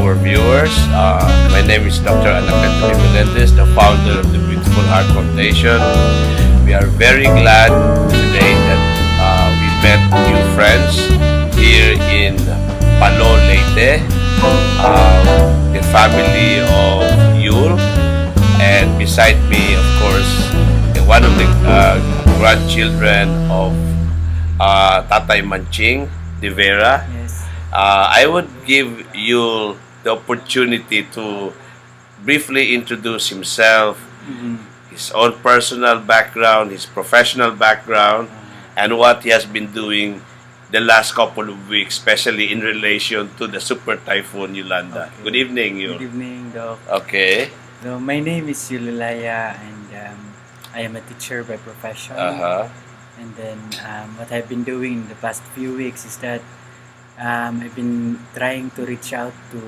our viewers. My name is Dr. Anacleto Melendez, the founder of the Beautiful Heart Foundation. We are very glad today that we met new friends here in Palo, Leyte, the family of Yul, and beside me, of course, one of the grandchildren of Tatay Manching de Vera. Yes. I would give you the opportunity to briefly introduce himself, his own personal background, his professional background, and what he has been doing the last couple of weeks, especially in relation to the Super Typhoon Yolanda. Okay. Good evening, Good you. evening, Doc. Okay. So, my name is Yululaya, and I am a teacher by profession. Uh-huh. And then, what I've been doing in the past few weeks is that I've been trying to reach out to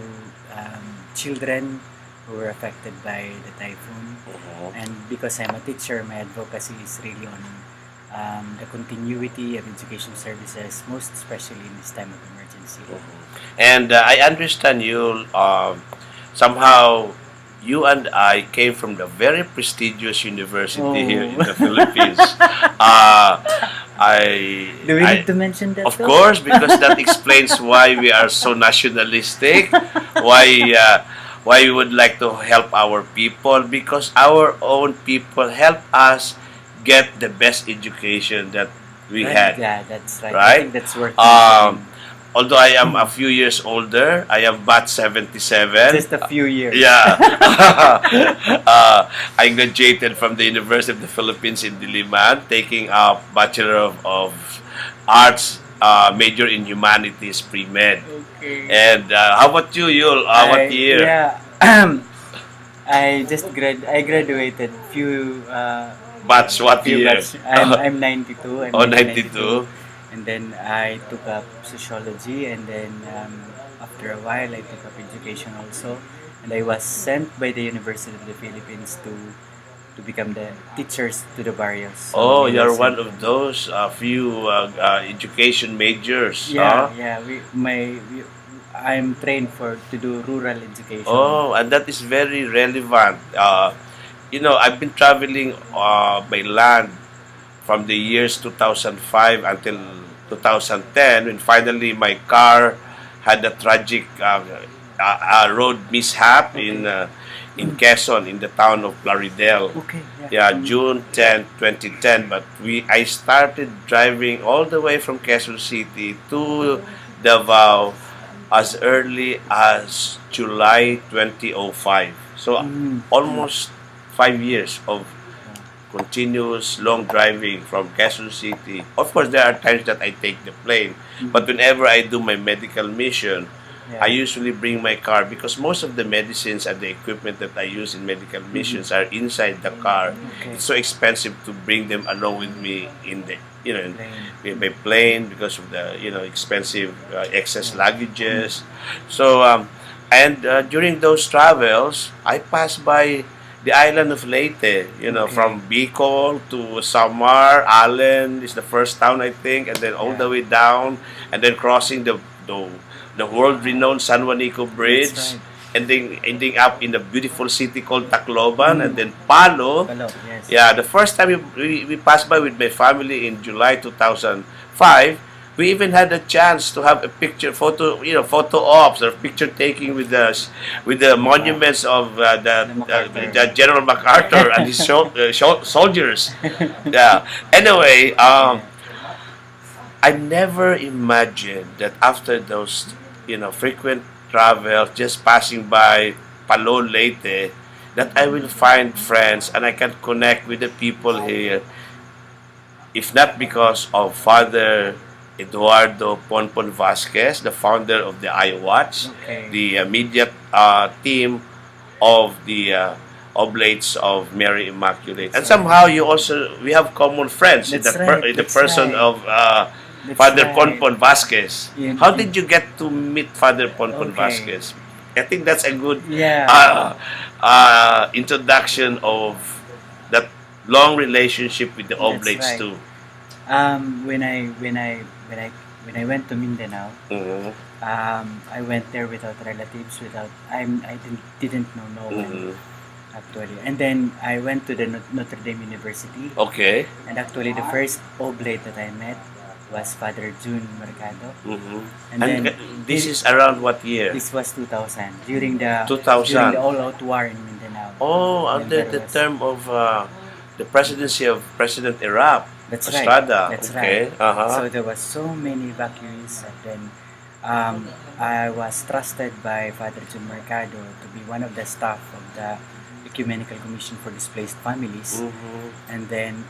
children who were affected by the typhoon. Uh-huh. And because I'm a teacher, my advocacy is really on the continuity of education services, most especially in this time of emergency. And I understand you somehow you and I came from the very prestigious university here in the Philippines. Do we need to mention that? Of Doc? course, because that explains why we are so nationalistic, why we would like to help our people, because our own people help us get the best education that we had. Yeah, that's right. I Right? think that's worth Um, Although I am a few years older, I am batch 77. just a few years. Yeah. I graduated from the University of the Philippines in Diliman, taking a Bachelor of Arts, major in Humanities, pre-med. Okay. And how about you, Yul? What year? Yeah. I graduated Batch, what few year? batch. I'm 92. I'm Oh, 92. 92. And then I took up sociology, and then after a while I took up education also, and I was sent by the University of the Philippines to become the teachers to the barrios. So Oh, I you're was one sent- of those few education majors. Yeah, huh? yeah. I'm trained to do rural education. Oh, and that is very relevant. I've been traveling by land from the years 2005 until 2010, when finally my car had a tragic road mishap in Quezon, in the town of Plaridel. Okay. Yeah, June 10, 2010. But I started driving all the way from Quezon City to Davao as early as July 2005. So almost 5 years of continuous long driving from Quezon City. Of course, there are times that I take the plane, but whenever I do my medical mission, Yeah. I usually bring my car because most of the medicines and the equipment that I use in medical missions are inside the car. Okay. It's so expensive to bring them along with me in the Plane. by plane because of the expensive excess luggages. So during those travels, I passed by the island of Leyte, Okay. from Bicol to Samar. Allen is the first town, I think, and then all the way down, and then crossing the world-renowned San Juanico Bridge, That's ending up in the beautiful city called Tacloban, and then Palo. Hello. Yes. Yeah, the first time we passed by with my family in July 2005, we even had a chance to have a photo ops or picture taking with the monuments of MacArthur. the General MacArthur and his soldiers. Yeah. Anyway, I never imagined that after those frequent travels, just passing by Palo, Leyte, that I will find friends and I can connect with the people here, if not because of Father Eduardo Ponpon Vasquez, the founder of the iWatch, Okay. the media team of the Oblates of Mary Immaculate. And That's somehow we have common friends in That's the, right, in the that's person right. of That's Father right. Ponpon Vasquez. Yeah. How did you get to meet Father Ponpon Okay. Vasquez? I think that's a good Yeah. introduction of that long relationship with the That's Oblates right. too. When I went to Mindanao, Mhm. I went there without relatives, I didn't know no one Mhm. actually. And then I went to the Notre Dame University, Okay. and actually the first oblate that I met was Father June Mercado. Mhm. And And then this is around what year? this was 2000 during the 2000. all-out war in Mindanao. Oh, Then under there the was term of the presidency of President Iraq, That's right. Estrada. That's right. Okay. Uh-huh. So there was so many evacuees, and then I was trusted by Father John Mercado to be one of the staff of the Ecumenical Commission for Displaced Families. Mhm. And then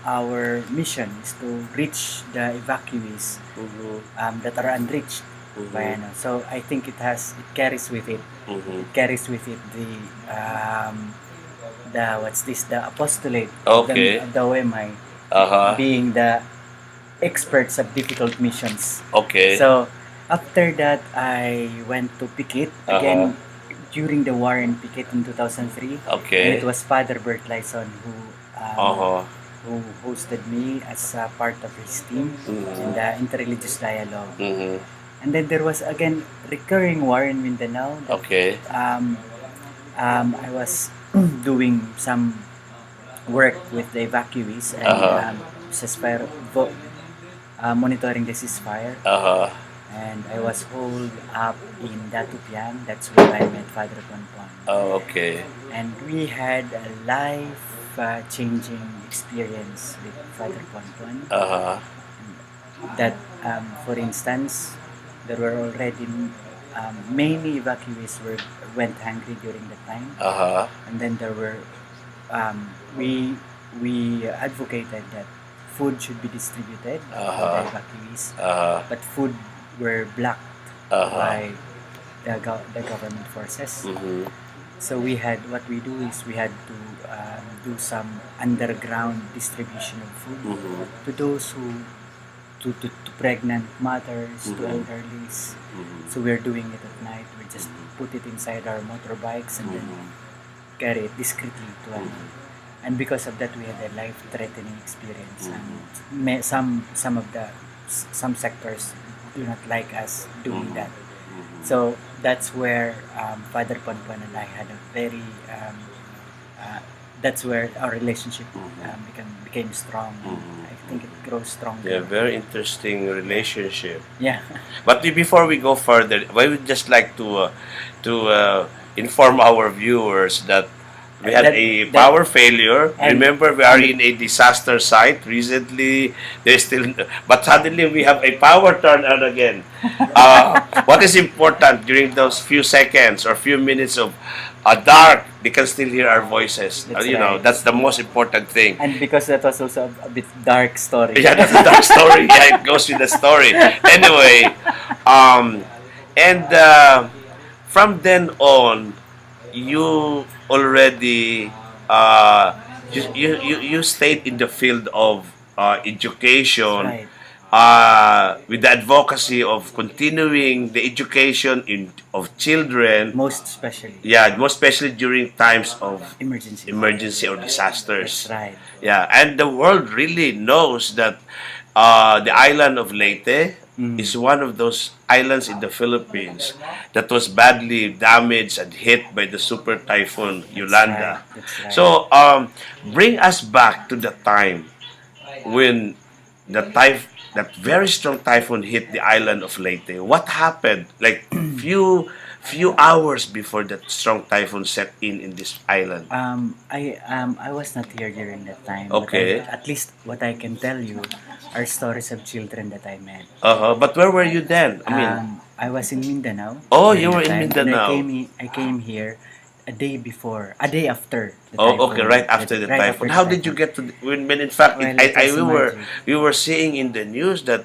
our mission is to reach the evacuees Mhm. that are unreached by Mhm. ano. So I think it carries with it. Mhm. It carries with it the apostolate Okay. of the OMI, Uh-huh. being the experts of difficult missions. Okay. So after that, I went to Pikit Uh-huh. again during the war in Pikit in 2003, and Okay. it was Father Bert Lyson Uh-huh. who hosted me as a part of his team in Mhm. the interreligious dialogue. Mhm. And then there was again recurring war in Mindanao. Okay. I was doing some work with the evacuees and Uh-huh. monitoring the ceasefire. Uh-huh. And I was holed up in Datupiang. That's where I met Father Ponpon. Oh, okay. And we had a life-changing experience with Father Ponpon. Uh-huh. That, for instance, there were already many evacuees went hungry during that time, Uh-huh. and then there were we advocated that food should be distributed to the evacuees, Uh-huh. but food were blocked Uh-huh. by the government forces. Mhm. So what we do is we had to do some underground distribution of food Mhm. to those to pregnant mothers, to Mhm. elderlies. Mhm. So we're doing it at night. We just put it inside our motorbikes and then Mhm. carry it discreetly to ano. Mhm. And because of that, we had a life-threatening experience. And Mhm. some sectors do not like us doing Mhm. that. Mhm. So that's where Father Ponpon and I had a very that's where our relationship became strong. Mhm. I think it grows stronger. Yeah, very interesting relationship. Yeah. But before we go further, I would just like to inform our viewers that we had a power failure. and- Remember, we are and- in a disaster site recently. There's still, but suddenly we have a power turn on again. What is important during those few seconds or few minutes of dark? They can still hear our voices. That's You know, right. that's the most important thing. And because that was also a bit dark story. Yeah, that's a dark story. Yeah, it goes with the story. Anyway, and from then on, you already you stayed in the field of education, Right. with the advocacy of continuing the education of children. Most especially Yeah, most especially during times of emergency. or disasters. That's right. Yeah, and the world really knows that the island of Leyte is one of those islands in the Philippines that was badly damaged and hit by the super typhoon Yolanda. right, that's right. So, bring us back to the time when that very strong typhoon hit the island of Leyte. What happened? Like few hours before that strong typhoon set in this island. I was not here during that time. Okay. But at least what I can tell you are stories of children that I met. But where were you then? I mean, I was in Mindanao. Oh, during you were that in time, and Mindanao. I came here a day after the oh, typhoon. okay, right after the Right typhoon. after How the did you typhoon. get to when in fact Well, I just imagine. we were seeing in the news that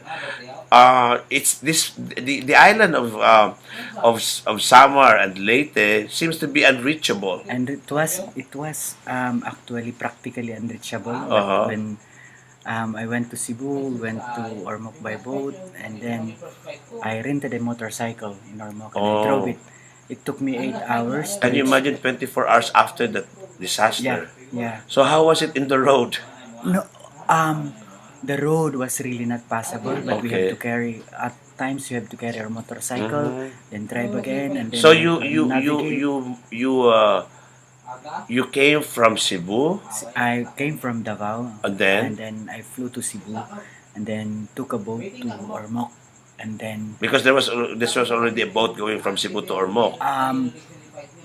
it's the island of Samar and Leyte seems to be unreachable. And it was actually practically unreachable. But Uh-huh. when I went to Cebu, went to Ormoc by boat, and then I rented a motorcycle in Ormoc and I drove Oh. it. It took me 8 hours. to Can you reach- imagine 24 hours after that disaster? Yeah. So how was it in the road? No, the road was really not passable, but we Okay. had to carry times you have to carry our motorcycle, then drive again, and then So you navigate. you came from Cebu, I came from Davao, and then and then I flew to Cebu, and then took a boat to Ormoc, and then because this was already a boat going from Cebu to Ormoc.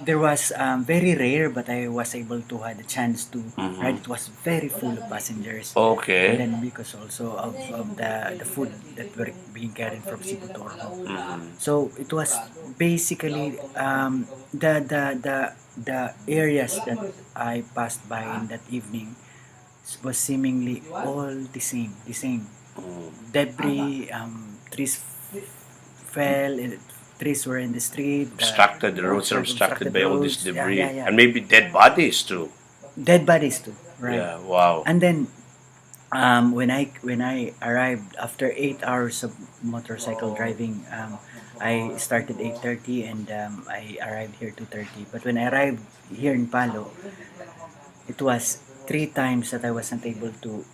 there was very rare, but I was able to had a chance to ride. It was very full of passengers, and Okay. then because also of the food that were being carried from Cebu to Ormoc. So it was basically the areas that I passed by in that evening was seemingly all the same. Debris, trees fell, trees were in the street, Obstructed. The roads are obstructed by all this roads, yeah, debris, yeah, yeah. and maybe dead bodies too. Dead bodies too, right? Yeah. Wow. And then when I arrived after 8 hours of motorcycle driving, I started 8:30 and I arrived here 2:30. But when I arrived here in Palo, it was 3 times that I wasn't able to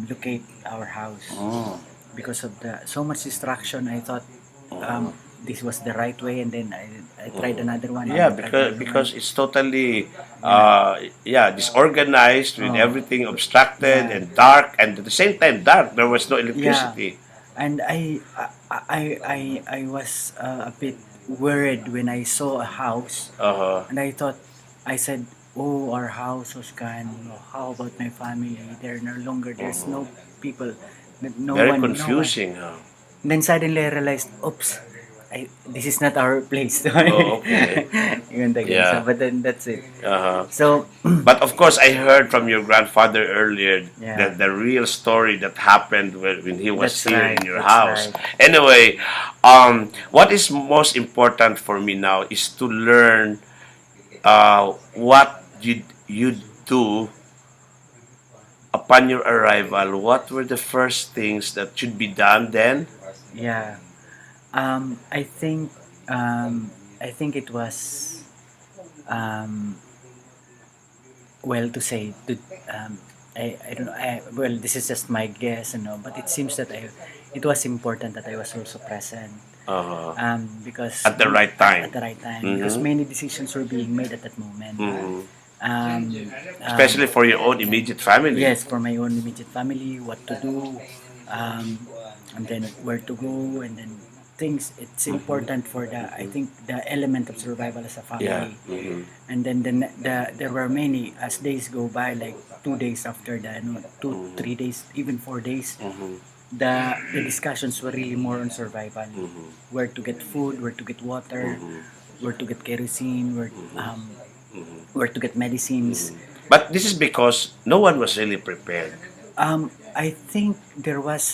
locate our house because of the so much distraction. I thought this was the right way, and then I tried another one. Yeah, and I tried another because one. it's totally disorganized with everything obstructed and dark, and at the same time dark. There was no electricity. And I was a bit worried when I saw a house, Uh-huh. and I said, "Oh, our house was gone. How about my family? They're no longer. There's no people. No Very one. No one." confusing. Huh? Then suddenly I realized, oops, this is not our place. Oh, okay. Yun the ganun. Yeah. So, but then that's it. Uh-huh. So, But of course, I heard from your grandfather earlier Yeah. the real story that happened when he was That's here right, in your that's house. right. Anyway, what is most important for me now is to learn what you do upon your arrival. What were the first things that should be done then? yeah. Um, I think I think it was um, well to say that I don't know. Well, this is just my guess, but it seems that it was important that I was also present. Because At the right time. at the right time, because many decisions were being made at that moment. Mhm. Um, Especially for your own immediate family. yes, for my own immediate family, what to do, and then where to go, and then things. It's important for I think the element of survival as a Yeah. family. And then there were many as days go by, like 2 days after the no, 2 3 days, even 4 days. The discussions were really more on survival, where to get food, where to get water, where to get kerosene, where to get medicines. But this is because no one was really prepared. I think there was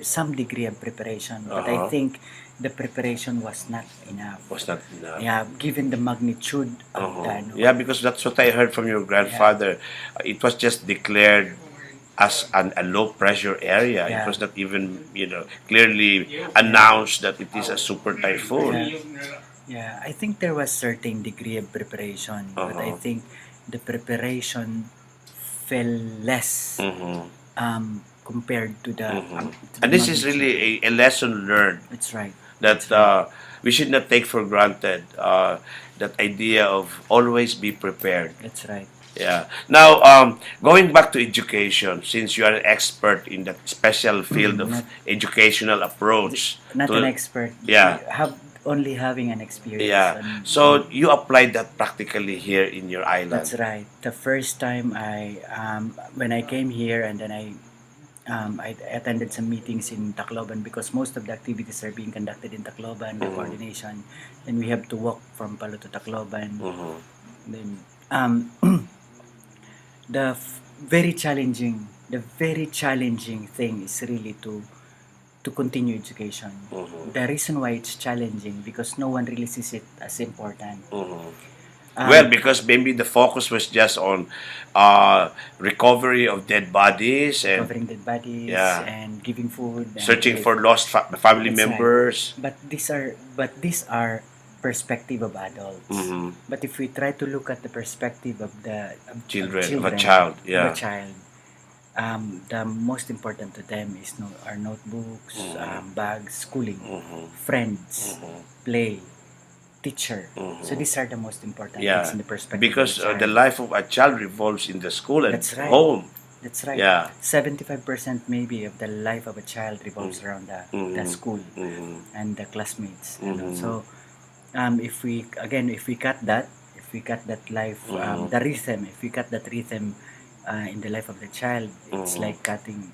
some degree of preparation, but I Uh-huh. think the preparation was not enough. Was not enough. Yeah, given the magnitude of the Yeah, because that's what I heard from your grandfather. It was just declared as a low pressure area. It Yeah. was not even, clearly announced that it is a super typhoon. Yeah, I think there was certain degree of preparation, but I think the preparation fell less Mhm. compared to And the this is magnitude. really a lesson learned That's right. that we should not take for granted that idea of always be prepared. That's right. Yeah. Now, going back to education, since you are an expert in that special field of Not- educational approach. Not to- an expert. Yeah. Only having an experience. Yeah. on- So you applied that practically here in your island. That's right. The first time when I came here, and then I attended some meetings in Tacloban, because most of the activities are being conducted in Tacloban, the coordination, and we have to walk from Palo to Tacloban. Mhm. Then the very challenging thing is really to continue education. The reason why it's challenging, because no one really sees it as important. Well, because maybe the focus was just on recovery of dead bodies and Covering dead bodies, Yeah. and giving food, and searching for lost family That's right. members. But these are perspective of adults. Mhm. But if we try to look at the perspective of the Children, of a child, of yeah. a child, the most important to them is no, our notebooks, Mhm. bags, schooling, Mhm. friends, Mhm. play, teacher. So Mhm. these are the most important things Yeah, in the perspective of a because the child. life of a child revolves in the school and That's right. home. That's right. Yeah. 75% maybe of the life of a child revolves Mhm. around the Mhm. school Mhm. and the classmates. Mhm. So if we again if we cut that life Mhm. the rhythm, if we cut that rhythm in the life of the child, it's Mhm. like cutting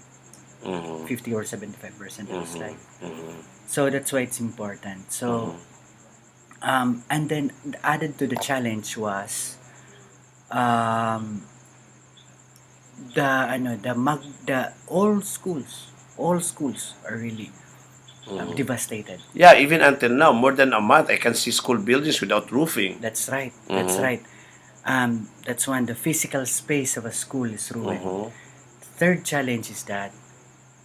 Mhm. 50 or 75% of his Mhm. life. Mhm. So that's why it's important. So Mhm. and then added to the challenge was um, the all schools are really Mhm. devastated. Yeah, even until now, more than a month, I can see school buildings without roofing. That's right. That's Mhm. right. That's when the physical space of a school is ruined. Mhm. Third challenge is that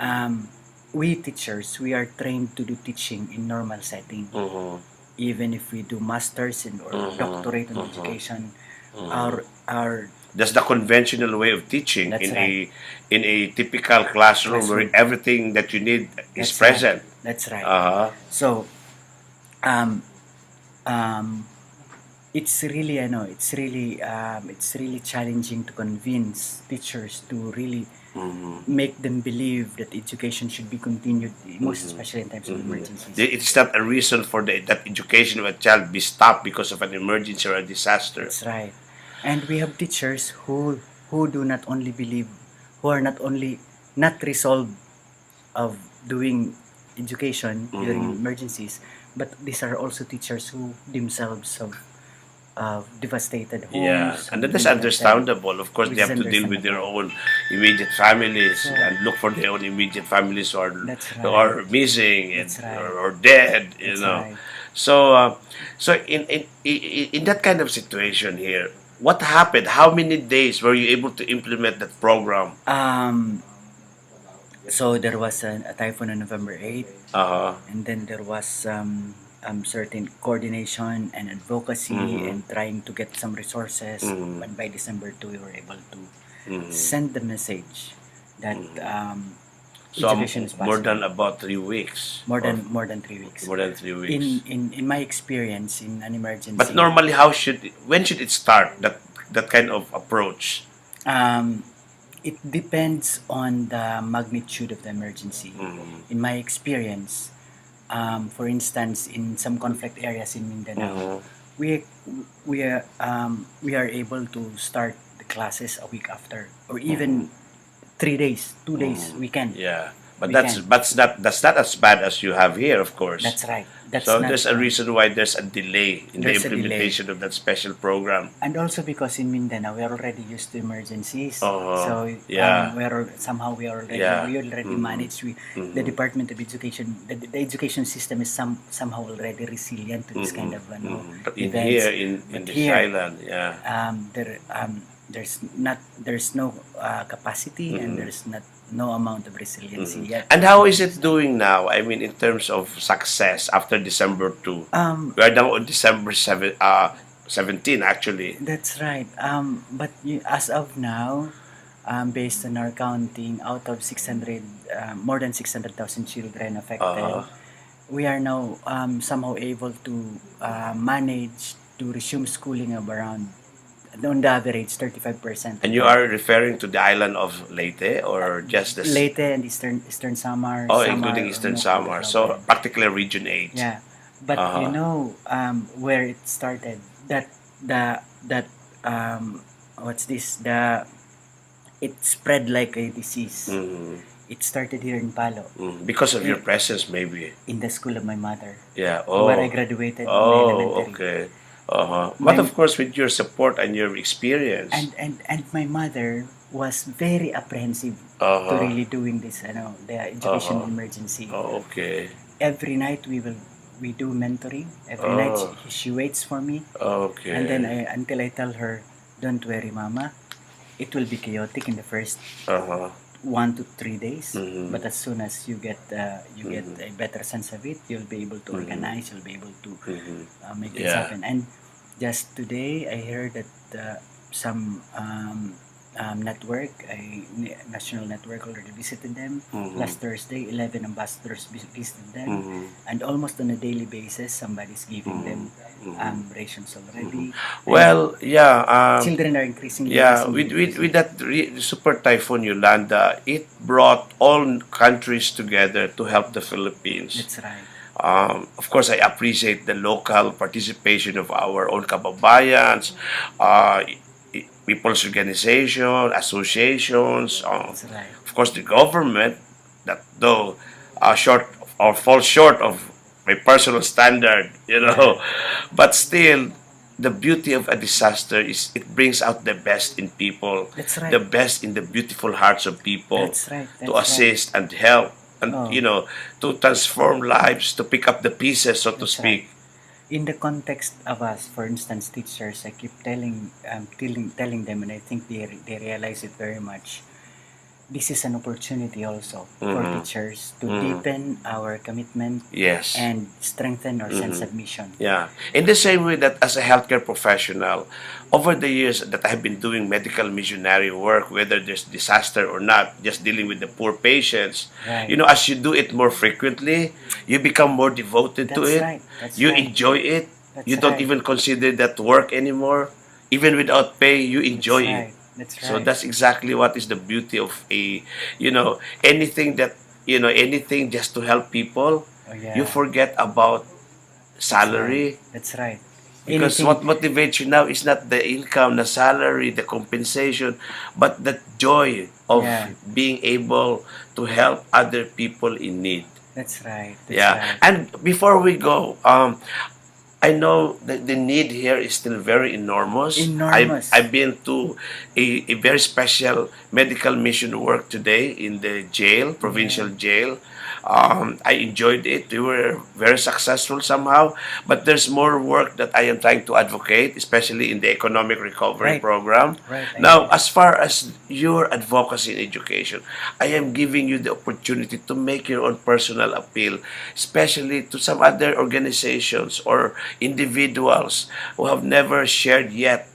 um, we teachers we are trained to do teaching in normal setting. Mhm. Even if we do masters in or Mhm. doctorate in Mhm. education, Mhm. our That's the conventional way of teaching that's right in a typical classroom where classroom. everything that you need is That's right. present. That's right. Uh-huh. So um, um, it's really I know it's really challenging to convince teachers to really Mhm. make them believe that education should be continued, most Mhm. especially in times of Mhm. emergencies. It's not a reason for that education of a child be stopped because of an emergency or a disaster. That's right. And we have teachers who do not only believe, who are not only not resolved of doing education during Mhm. emergencies, but these are also teachers who themselves have devastated Yeah, homes, and have that is injured them, understandable. Of course, which they is have to deal with their understandable. own immediate families So and look for their own immediate families that's who right. are missing and That's right. or dead. That's right. So so in that kind of situation here, what happened? How many days were you able to implement that program? Um, so there was a typhoon on November 8th, Uh huh. and then there was certain coordination and advocacy Mm-hmm. and trying to get some resources. Mm-hmm. And by December 2, we were able to Mm-hmm. send the message that So education is more possible. than about 3 weeks or More than 3 weeks. more than 3 weeks. In my experience in an But emergency, normally, when should it start? That kind of approach. um, it depends on the magnitude of the emergency. Mm-hmm. In my experience, for instance, in some conflict areas in Mindanao, Mm-hmm. we we are able to start the classes a week after, or Mm-hmm. even 3 days, 2 days. Mm-hmm. We can, Yeah, but we can. that's not as bad as you have here, of course. That's right. That's So not. there's a reason why there's a delay in the There's a delay. implementation of that special program. And also because in Mindanao we are already used to emergencies, Uh-huh. so Yeah. somehow Yeah. we already Mm-hmm. managed. The Mm-hmm. Department of Education, the education system is somehow already resilient to this kind Mm-hmm. of But in here, events. in But this here, island, yeah. there's no capacity, and Mm-hmm. there's not no amount of resiliency Mhm. yet. And how is it doing now? I mean, in terms of success after December 2. Um, We are now on December 17, actually. that's right. But as of now, based on our counting, out of 600, more than 600,000 children affected, Uh-huh. we are now somehow able to manage to resume schooling of around, on the average, 35% And of you the are referring to the island of Leyte or just the Leyte and Eastern Samar, oh, Samar including or Eastern Mukha Samar. So Tacloban. practically Region 8. Yeah, but you Uh-huh. know where it started. That that um, what's this? It spread like a disease. Mm-hmm. It started here in Palo, Because of your eh, presence, maybe. in the school of my mother, Yeah. where I Oh. graduated in Oh, elementary. okay. Uh-huh. But My of course, with your support and your experience. and my mother was very apprehensive to Uh-huh. really doing this, the education Uh-huh. emergency. Oh, okay. Every night we do mentoring. Every night Oh, she waits for me, and then okay. until I tell her, "Don't worry, Mama. It will be chaotic in the first Uh-huh. 1 to 3 days, Mm-hmm. but as soon as you get Mm-hmm. a better sense of it, you'll be able to Mm-hmm. organize. You'll be able to Mm-hmm. make things Yeah. happen." And just today, I heard that some network, a national network, already visited them. Mhm. Last Thursday, 11 ambassadors visited them. Mhm. And almost on a daily basis, somebody's giving them Mhm. rations already. Well, yeah. And children are increasingly Yeah, using with that super typhoon Yolanda, it brought all countries together to help the Philippines. That's right. Of course, I appreciate the local participation of our own kababayans, people's organization, associations, That's right. of course, the government, that though short or falls short of my personal standard, but still, the beauty of a disaster is it brings out the best in people, That's right. the best in the beautiful hearts of people That's right. to That's assist and help and Oh. to transform lives, to pick up the pieces, so to That's speak. In the context of us, for instance, teachers, I keep telling them, and I think they realize it very much. This is an opportunity also for Mhm. teachers to Mhm. deepen our commitment Yes. and strengthen our sense of mission. Yeah. In the same way that as a healthcare professional, over the years that I have been doing medical missionary work, whether there's disaster or not, just dealing with the poor patients, Right. as you do it more frequently, you become more devoted to That's it. right. That's You right. enjoy it. That's You don't right. even consider that work anymore. Even without pay, you enjoy That's it. right. That's So right. that's exactly what is the beauty of anything that, anything just to help people, Oh you yeah. forget about That's right. salary. That's right. Because Anything. what motivates you now is not the income, the salary, the compensation, but the joy of Yeah. being able to help other people in need. That's right. That's Yeah. right. And before we go, I know that the need here is still very enormous. Enormous. I've been to a very special medical mission work today in the jail, provincial jail. I enjoyed it. We were very successful somehow. But there's more work that I am trying to advocate, especially in the economic recovery Right. program. Right. I Now, agree. as far as your advocacy in education, I am giving you the opportunity to make your own personal appeal, especially to some other organizations or individuals who have never shared yet,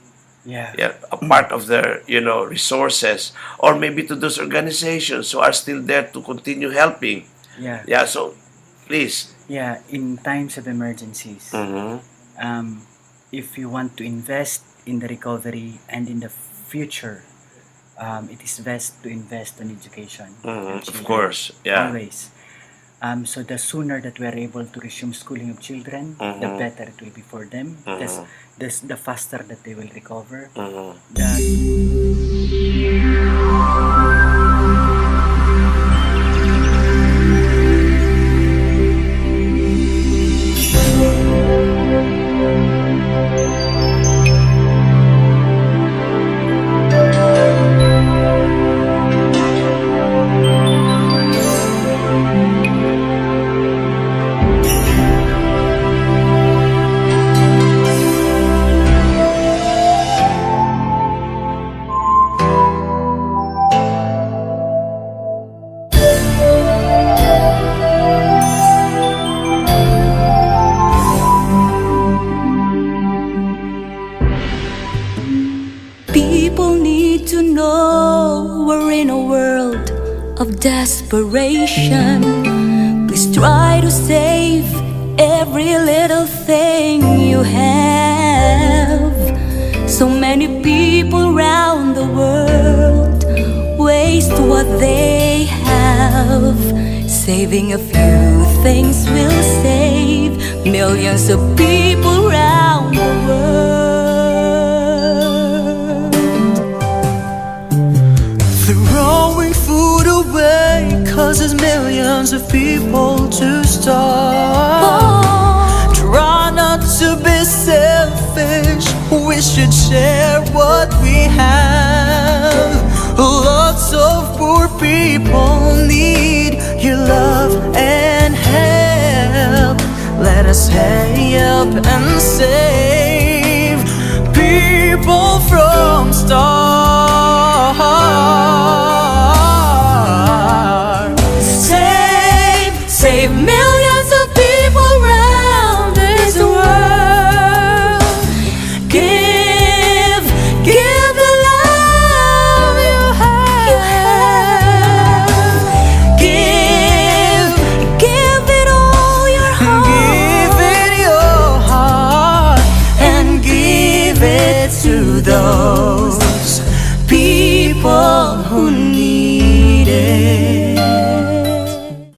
Yeah. a part of their resources, or maybe to those organizations who are still there to continue helping. Yeah. Yeah, so please. Yeah. In times of emergencies, Mhm. um, if you want to invest in the recovery and in the future, it is best to invest in education and Of children. course, yeah. Always. So the sooner that we are able to resume schooling of children, the Mhm. better it will be for them. Because the faster that they will recover. Mhm. The People need to know we're in a world of desperation. Please try to save every little thing you have. So many people around the world waste what they have. Saving a few things will save millions of people around the world. Throwing food away causes millions of people to starve. Try not to be selfish, we should share what we have. Lots of poor people need your love and help. Let us help and save